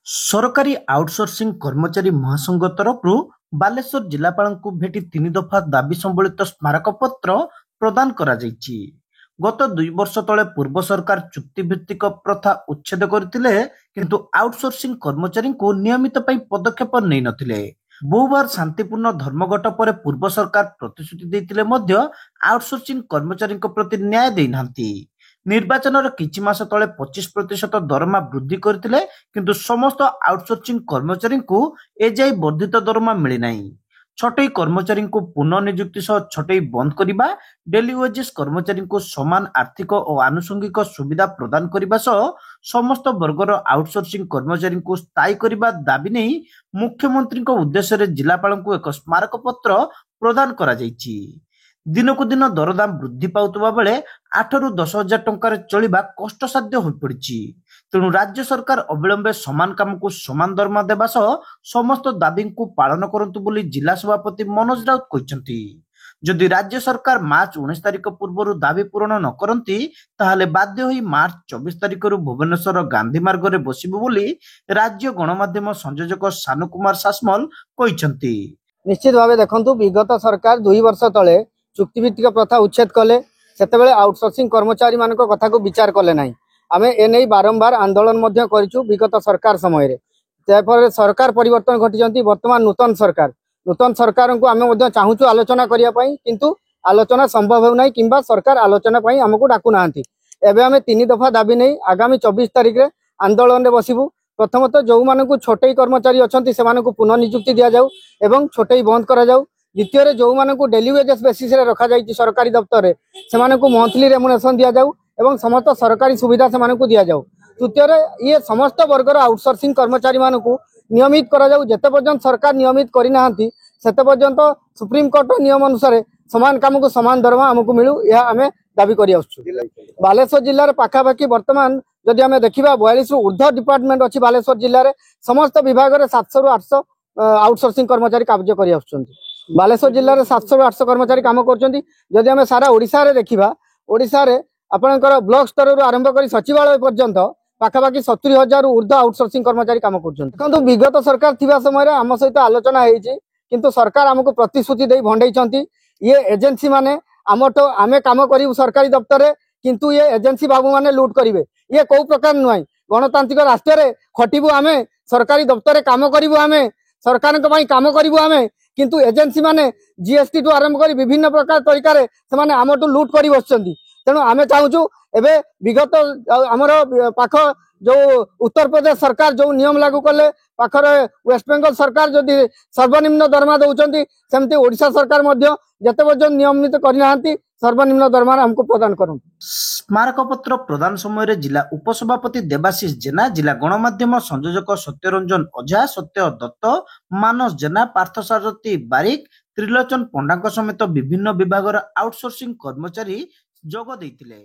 ସରକାରୀ ଆଉଟସୋର୍ସିଂ କର୍ମଚାରୀ ମହାସଂଘ ତରଫରୁ ବାଲେଶ୍ୱର ଜିଲ୍ଲାପାଳଙ୍କୁ ଭେଟି 3 ଦଫା ଦାବି ସମ୍ବଳିତ ସ୍ମାରକପତ୍ର ପ୍ରଦାନ କରାଯାଇଛି। ଗତ 2 ବର୍ଷ ତଳେ ପୂର୍ବ ସରକାର ଚୁକ୍ତିଭିତ୍ତିକ ପ୍ରଥା ଉଚ୍ଛେଦ କରିଥିଲେ, କିନ୍ତୁ ଆଉଟସୋର୍ସିଂ କର୍ମଚାରୀଙ୍କୁ ନିୟମିତ ପାଇଁ ପଦକ୍ଷେପ ନେଇନଥିଲେ। ବହୁବାର ଶାନ୍ତିପୂର୍ଣ୍ଣ ଧର୍ମଘଟ ପରେ ପୂର୍ବ ସରକାର ପ୍ରତିଶ୍ରୁତି ଦେଇଥିଲେ ମଧ୍ୟ ଆଉଟସୋର୍ସିଂ କର୍ମଚାରୀଙ୍କ ପ୍ରତି ନ୍ୟାୟ ଦେଇନାହାନ୍ତି। ନିର୍ବାଚନର କିଛି ମାସ ତଳେ 25% ଦରମା ବୃଦ୍ଧି କରିଥିଲେ, କିନ୍ତୁ ସମସ୍ତ ଆଉଟସୋର୍ସିଂ କର୍ମଚାରୀଙ୍କୁ ଏଯାଏଁ ବର୍ଦ୍ଧିତ ଦରମା ମିଳିନାହିଁ। ଛଟେଇ କର୍ମଚାରୀଙ୍କୁ ପୁନଃନିଯୁକ୍ତି ସହ ଛଟେଇ ବନ୍ଦ କରିବା, ଡେଲି ୱେଜେସ୍ କର୍ମଚାରୀଙ୍କୁ ସମାନ ଆର୍ଥିକ ଓ ଆନୁଷଙ୍ଗିକ ସୁବିଧା ପ୍ରଦାନ କରିବା ସହ ସମସ୍ତ ବର୍ଗର ଆଉଟସୋର୍ସିଂ କର୍ମଚାରୀଙ୍କୁ ସ୍ଥାୟୀ କରିବା ଦାବି ନେଇ ମୁଖ୍ୟମନ୍ତ୍ରୀଙ୍କ ଉଦ୍ଦେଶ୍ୟରେ ଜିଲ୍ଲାପାଳଙ୍କୁ ଏକ ସ୍ମାରକପତ୍ର ପ୍ରଦାନ କରାଯାଇଛି। ଦିନକୁ ଦିନ ଦରଦାମ ବୃଦ୍ଧି ପାଉଥିବା ବେଳେ 8 ରୁ 10 ହଜାର ଟଙ୍କାରେ ଚଳିବା କଷ୍ଟସାଧ୍ୟ ହୋଇପଡ଼ିଛି। ତେଣୁ ରାଜ୍ୟ ସରକାର ଅବିଳମ୍ବେ ସମାନ କାମକୁ ସମାନ ଦରମା ଦେବା ସହ ସମସ୍ତ ଦାବିଙ୍କୁ ପାଳନ କରନ୍ତୁ ବୋଲି ଜିଲ୍ଲା ସଭାପତି ମନୋଜ ରାଉତ କହିଛନ୍ତି। ଯଦି ରାଜ୍ୟ ସରକାର ମାର୍ଚ୍ଚ 19 ତାରିଖ ପୂର୍ବରୁ ଦାବି ପୂରଣ ନ କରନ୍ତି, ତାହେଲେ ବାଧ୍ୟ ହୋଇ ମାର୍ଚ୍ଚ 24 ତାରିଖରୁ ଭୁବନେଶ୍ୱର ଗାନ୍ଧୀ ମାର୍ଗରେ ବସିବୁ ବୋଲି ରାଜ୍ୟ ଗଣମାଧ୍ୟମ ସଂଯୋଜକ ସାନୁ କୁମାର ସାସମଲ କହିଛନ୍ତି। ନିଶ୍ଚିତ ଭାବେ ଦେଖନ୍ତୁ, ବିଗତ ସରକାର 2 ବର୍ଷ ତଳେ ଚୁକ୍ତିଭିତ୍ତିକ ପ୍ରଥା ଉଚ୍ଛେଦ କଲେ, ସେତେବେଳେ ଆଉଟସୋର୍ସିଂ କର୍ମଚାରୀ ମାନଙ୍କ କଥାକୁ ବିଚାର କଲେ ନାହିଁ। ଆମେ ଏନେଇ ବାରମ୍ବାର ଆନ୍ଦୋଳନ ମଧ୍ୟ କରିଛୁ ବିଗତ ସରକାର ସମୟରେ। ତାପରେ ସରକାର ପରିବର୍ତ୍ତନ ଘଟିଛନ୍ତି, ବର୍ତ୍ତମାନ ନୂତନ ସରକାରଙ୍କୁ ଆମେ ମଧ୍ୟ ଚାହୁଁଛୁ ଆଲୋଚନା କରିବା ପାଇଁ, କିନ୍ତୁ ଆଲୋଚନା ସମ୍ଭବ ହେଉନାହିଁ କିମ୍ବା ସରକାର ଆଲୋଚନା ପାଇଁ ଆମକୁ ଡାକୁନାହାନ୍ତି। ଏବେ ଆମେ 3 ଦଫା ଦାବି ନେଇ ଆଗାମୀ 24 ତାରିଖରେ ଆନ୍ଦୋଳନରେ ବସିବୁ। ପ୍ରଥମତଃ ଯେଉଁମାନଙ୍କୁ ଛୋଟେଇ କର୍ମଚାରୀ ଅଛନ୍ତି ସେମାନଙ୍କୁ ପୁନଃନିଯୁକ୍ତି ଦିଆଯାଉ ଏବଂ ଛୋଟେଇ ବନ୍ଦ କରାଯାଉ। ଦ୍ୱିତୀୟରେ ଯେଉଁମାନଙ୍କୁ ଡେଲି ୱେଜେସ୍ ବେସିସ୍ରେ ରଖାଯାଇଛି ସରକାରୀ ଦପ୍ତରରେ, ସେମାନଙ୍କୁ ମନ୍ଥଲି ରେମୁନେସନ୍ ଦିଆଯାଉ ଏବଂ ସମସ୍ତ ସରକାରୀ ସୁବିଧା ସେମାନଙ୍କୁ ଦିଆଯାଉ। ତୃତୀୟରେ ଇଏ ସମସ୍ତ ବର୍ଗର ଆଉଟସୋର୍ସିଂ କର୍ମଚାରୀମାନଙ୍କୁ ନିୟମିତ କରାଯାଉ। ଯେତେ ପର୍ଯ୍ୟନ୍ତ ସରକାର ନିୟମିତ କରିନାହାନ୍ତି ସେତେ ପର୍ଯ୍ୟନ୍ତ ସୁପ୍ରିମକୋର୍ଟର ନିୟମ ଅନୁସାରେ ସମାନ କାମକୁ ସମାନ ଦରମା ଆମକୁ ମିଳୁ, ଏହା ଆମେ ଦାବି କରି ଆସୁଛୁ। ବାଲେଶ୍ୱର ଜିଲ୍ଲାରେ ପାଖାପାଖି ବର୍ତ୍ତମାନ ଯଦି ଆମେ ଦେଖିବା 42 ରୁ ଊର୍ଦ୍ଧ୍ୱ ଡିପାର୍ଟମେଣ୍ଟ ଅଛି ବାଲେଶ୍ୱର ଜିଲ୍ଲାରେ। ସମସ୍ତ ବିଭାଗରେ 700 ରୁ 800 ଆଉଟସୋର୍ସିଂ କର୍ମଚାରୀ କାର୍ଯ୍ୟ କରି ଆସୁଛନ୍ତି। ବାଲେଶ୍ୱର ଜିଲ୍ଲାରେ 700 ରୁ 800 କର୍ମଚାରୀ କାମ କରୁଛନ୍ତି। ଯଦି ଆମେ ସାରା ଓଡ଼ିଶାରେ ଦେଖିବା, ଓଡ଼ିଶାରେ ଆପଣଙ୍କର ବ୍ଲକ ସ୍ତରରୁ ଆରମ୍ଭ କରି ସଚିବାଳୟ ପର୍ଯ୍ୟନ୍ତ ପାଖାପାଖି 70,000 ରୁ ଊର୍ଦ୍ଧ୍ୱ ଆଉଟସୋର୍ସିଂ କର୍ମଚାରୀ କାମ କରୁଛନ୍ତି। ଦେଖନ୍ତୁ, ବିଗତ ସରକାର ଥିବା ସମୟରେ ଆମ ସହିତ ଆଲୋଚନା ହେଇଛି, କିନ୍ତୁ ସରକାର ଆମକୁ ପ୍ରତିଶ୍ରୁତି ଦେଇ ଭଣ୍ଡେଇଛନ୍ତି। ଇଏ ଏଜେନ୍ସି ମାନେ ଆମେ କାମ କରିବୁ ସରକାରୀ ଦପ୍ତରରେ, କିନ୍ତୁ ଇଏ ଏଜେନ୍ସି ବାବୁ ମାନେ ଲୁଟ୍ କରିବେ। ଇଏ କୋଉ ପ୍ରକାର ନୁହେଁ। ଗଣତାନ୍ତ୍ରିକ ରାଷ୍ଟ୍ରରେ ଖଟିବୁ ଆମେ, ସରକାରୀ ଦପ୍ତରରେ କାମ କରିବୁ ଆମେ, ସରକାରଙ୍କ ପାଇଁ କାମ କରିବୁ ଆମେ, କିନ୍ତୁ ଏଜେନ୍ସି ମାନେ ଜିଏସଟି ଠୁ ଆରମ୍ଭ କରି ବିଭିନ୍ନ ପ୍ରକାର ତରିକାରେ ସେମାନେ ଆମଠୁ ଲୁଟ୍ କରି ବସିଛନ୍ତି। ତେଣୁ ଆମେ ଚାହୁଁଛୁ ଏବେ ବିଗତ ଆମର ପାଖ ଯୋଉ ଉତ୍ତରପ୍ରଦେଶ ସରକାର ଯୋଉ ନିୟମ ଲାଗୁ କଲେ, ପାଖରେ ୱେଷ୍ଟବେଙ୍ଗଲ ସରକାର ଯଦି ସର୍ବନିମ୍ନ ଦରମା ଦଉଛନ୍ତି, ସେମିତି ଓଡ଼ିଶା ସରକାର ମଧ୍ୟ ଯେତେ ପର୍ଯ୍ୟନ୍ତ ନିୟମିତ କରିନାହାନ୍ତି ସର୍ବନିମ୍ନ ଦରମା ଆମକୁ ପ୍ରଦାନ କରନ୍ତୁ। ସ୍ମାରକପତ୍ର ପ୍ରଦାନ ସମୟରେ ଜିଲ୍ଲା ଉପସଭାପତି ଦେବାଶିଷ ଜେନା, ଜିଲ୍ଲା ଗଣମାଧ୍ୟମ ସଂଯୋଜକ ସତ୍ୟରଞ୍ଜନ ଅଝା, ସତ୍ୟ ଦତ୍ତ, ମାନସ ଜେନା, ପାର୍ଥସାରଥୀ ବାରିକ, ତ୍ରିଲୋଚନ ପଣ୍ଡାଙ୍କ ସମେତ ବିଭିନ୍ନ ବିଭାଗର ଆଉଟସୋର୍ସିଂ କର୍ମଚାରୀ ଯୋଗ ଦେଇଥିଲେ।